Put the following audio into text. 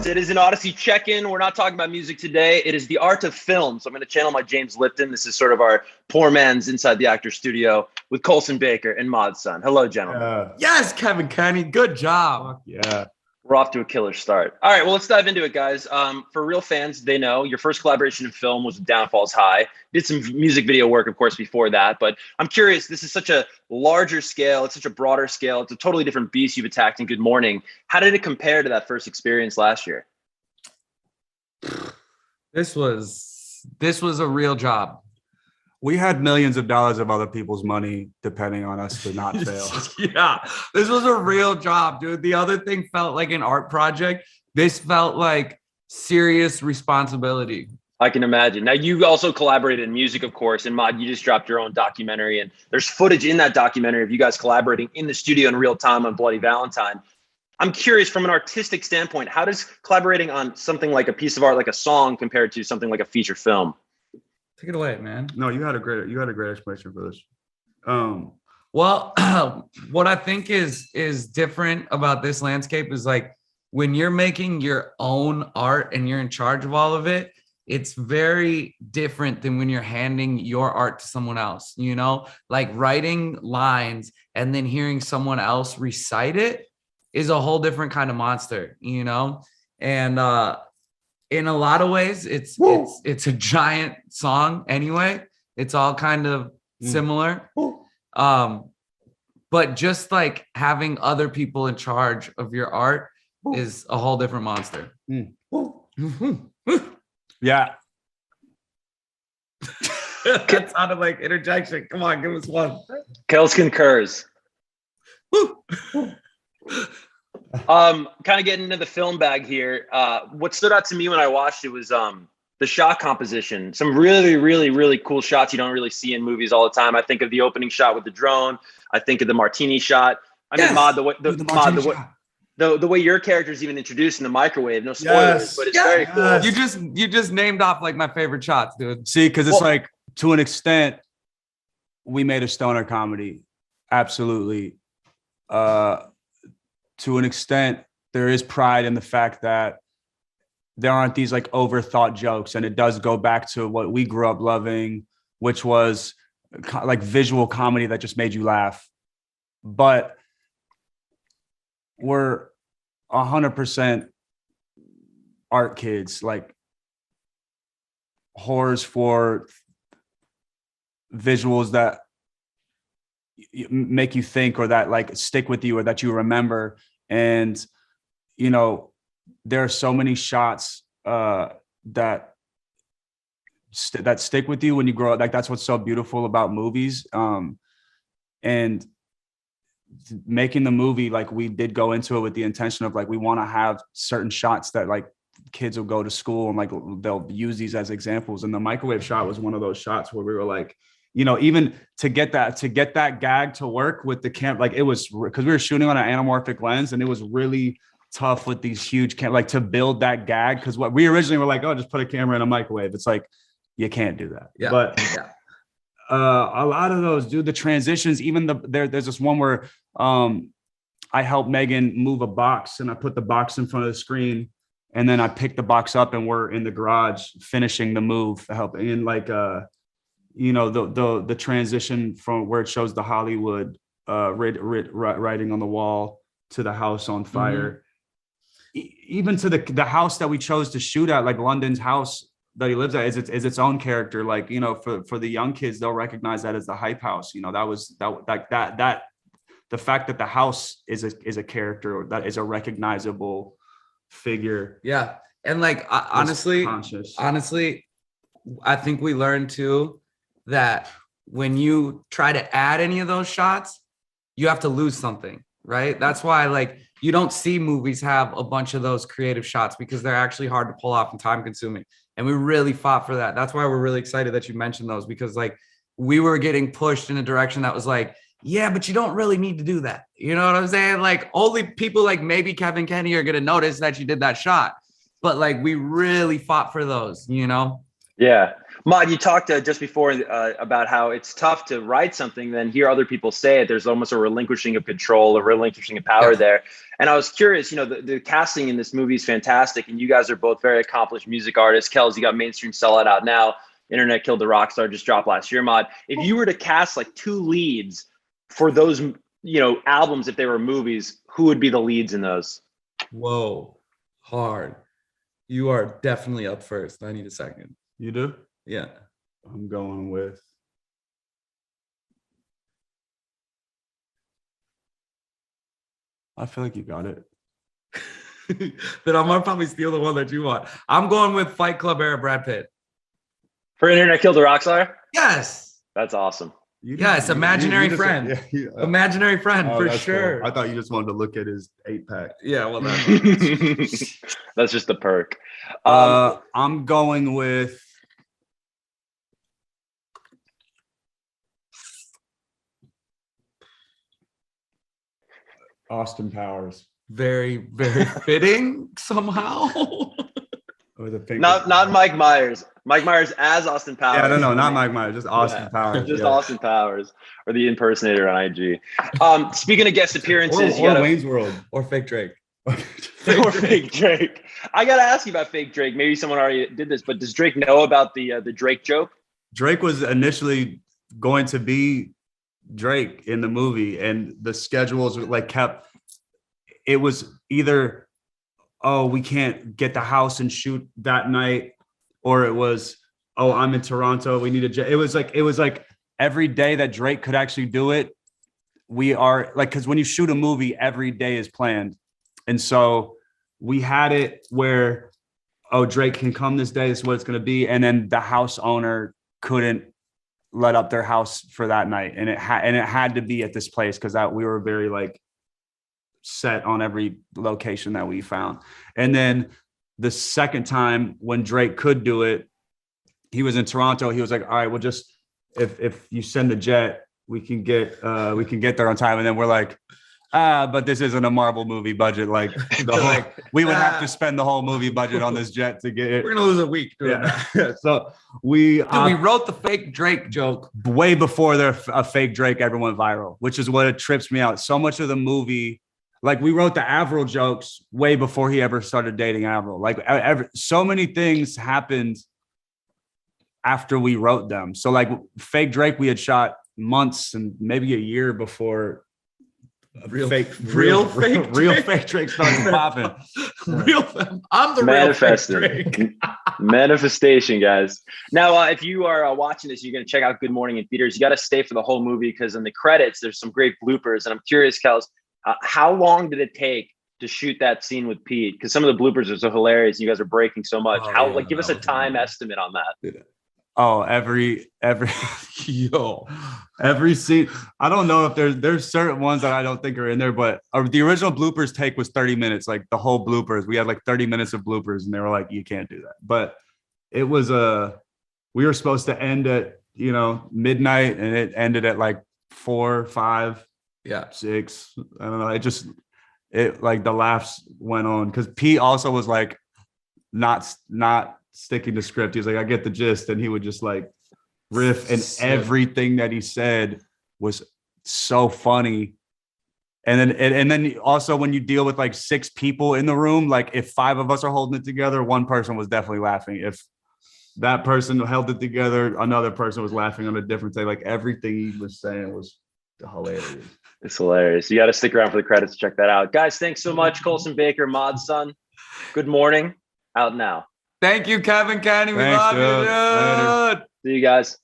It is an Audacy check-in. We're not talking about music today. It is the art of film. So I'm going to channel my James Lipton. This is sort of our poor man's Inside the Actor studio with Colson Baker and Mod Sun. Hello, gentlemen. Yes, Kevin Kenny. Good job. Yeah. We're off to a killer start. All right, well, let's dive into it, guys. For real fans, they know your first collaboration in film was with Downfalls High. Did some music video work, of course, before that. But I'm curious, this is such a larger scale. It's such a broader scale. It's a totally different beast you've attacked in Good Morning. How did it compare to that first experience last year? This was a real job. We had millions of dollars of other people's money depending on us to not fail. Yeah, this was a real job, dude. The other thing felt like an art project. This felt like serious responsibility. I can imagine. Now, you also collaborated in music, of course, and Mod, you just dropped your own documentary, and there's footage in that documentary of you guys collaborating in the studio in real time on Bloody Valentine. I'm curious, from an artistic standpoint, how does collaborating on something like a piece of art, like a song, compared to something like a feature film? Take it away, man. No, you had a great explanation for this. Well, what I think is different about this landscape is like when you're making your own art and you're in charge of all of it, it's very different than when you're handing your art to someone else, you know, like writing lines and then hearing someone else recite it is a whole different kind of monster, you know? And in a lot of ways, it's a giant song anyway. It's all kind of similar. But just like having other people in charge of your art is a whole different monster. Yeah. That sounded like interjection. Come on, give us one. Kels concurs. Kind of getting into the film bag here. What stood out to me when I watched it was the shot composition. Some really, really, really cool shots you don't really see in movies all the time. I think of the opening shot with the drone. I think of the martini shot. I mean, Mod, the way your character is even introduced in the microwave. No spoilers, but it's very cool. You just named off like my favorite shots, dude. See, because it's like, to an extent, we made a stoner comedy. Absolutely. To an extent, there is pride in the fact that there aren't these like overthought jokes. And it does go back to what we grew up loving, which was like visual comedy that just made you laugh. But we're 100% art kids, like whores for visuals that make you think, or that like stick with you, or that you remember. And, you know, there are so many shots that stick with you when you grow up. Like, that's what's so beautiful about movies. And making the movie, like, we did go into it with the intention of like, we want to have certain shots that like kids will go to school and like they'll use these as examples. And the microwave shot was one of those shots where we were like, you know, even to get that gag to work with the camp, like it was, because we were shooting on an anamorphic lens, and it was really tough with these huge like to build that gag. Because what we originally were like, oh, just put a camera in a microwave. It's like, you can't do that. Yeah. But a lot of those, dude, the transitions, even there's this one where I helped Megan move a box, and I put the box in front of the screen, and then I picked the box up, and we're in the garage finishing the move, helping. And like you know, the transition from where it shows the Hollywood writing on the wall to the house on fire, even to the house that we chose to shoot at, like London's house that he lives at, is its own character. Like, you know, for the young kids, they'll recognize that as the hype house. You know, that the fact that the house is a character, that is a recognizable figure. Yeah. And like, honestly, I think we learned too that when you try to add any of those shots, you have to lose something, right? That's why like you don't see movies have a bunch of those creative shots, because they're actually hard to pull off and time consuming. And we really fought for that. That's why we're really excited that you mentioned those, because like we were getting pushed in a direction that was like, yeah, but you don't really need to do that. You know what I'm saying? Like, only people like maybe Kevin Kenny are going to notice that you did that shot. But like, we really fought for those, you know? Yeah. Mod, you talked just before about how it's tough to write something, then hear other people say it. There's almost a relinquishing of control, a relinquishing of power there. And I was curious, the casting in this movie is fantastic, and you guys are both very accomplished music artists. Kels, you got Mainstream Sellout out now. Internet Killed the Rockstar just dropped last year. Mod, if you were to cast like 2 leads for those, albums, if they were movies, who would be the leads in those? Whoa, hard. You are definitely up first. I need a second. You do? Yeah. I'm going with. I feel like you got it. Then I'm gonna probably steal the one that you want. I'm going with Fight Club era Brad Pitt. For Internet Killed the Rockstar? Yes. That's awesome. Yes, imaginary friend. Imaginary friend, for sure. Cool. I thought you just wanted to look at his 8-pack. Yeah, well, that's just the perk. I'm going with Austin Powers. very, very fitting somehow. Not Mike Myers. Mike Myers as Austin Powers. Yeah, no, not Mike Myers, just Austin Powers. Just Austin Powers, or the impersonator on IG. Speaking of guest appearances, or Wayne's World, or Fake Drake. Or Fake Drake. I gotta ask you about Fake Drake. Maybe someone already did this, but does Drake know about the Drake joke? Drake was initially going to be Drake in the movie, and the schedules kept. It was either, oh, we can't get the house and shoot that night, or it was, oh, I'm in Toronto, we need a. It was like every day that Drake could actually do it. We are because when you shoot a movie, every day is planned. And so we had it where, oh, Drake can come this day. This is what it's going to be. And then the house owner couldn't let up their house for that night. And it had to be at this place because we were very set on every location that we found. And then the second time when Drake could do it, he was in Toronto. He was like, all right, well, just if you send a jet, we can get there on time. And then we're like, but this isn't a Marvel movie budget. We would have to spend the whole movie budget on this jet to get it. We're gonna lose a week. So we wrote the fake Drake joke way before a fake Drake ever went viral, which is what it trips me out. So much of the movie, we wrote the Avril jokes way before he ever started dating Avril. So many things happened after we wrote them. So fake Drake, we had shot months and maybe a year before. Real fake Drake started popping. I'm the real fake Drake. Manifestation, guys. Now, if you are watching this, you're going to check out Good Morning in theaters. You got to stay for the whole movie because in the credits, there's some great bloopers. And I'm curious, Kels, how long did it take to shoot that scene with Pete? Because some of the bloopers are so hilarious. And you guys are breaking so much. Give us a time estimate on that. Oh, every scene. I don't know if there's certain ones that I don't think are in there, but the original bloopers take was 30 minutes, the whole bloopers. We had 30 minutes of bloopers, and they were like, you can't do that. But it was we were supposed to end at midnight, and it ended at 4, 5, 6. I don't know. It the laughs went on because Pete also was not sticking to script. He was like, I get the gist, and he would just riff, and everything that he said was so funny. And then also when you deal with 6 people in the room, if 5 of us are holding it together, one person was definitely laughing. If that person held it together, another person was laughing on a different day. Everything he was saying was hilarious. It's hilarious. You got to stick around for the credits to check that out. Guys, thanks so much. Colson Baker, Mod Sun. Good Morning, out now. Thank you, Kevin Kenny. We love you, dude. See you guys.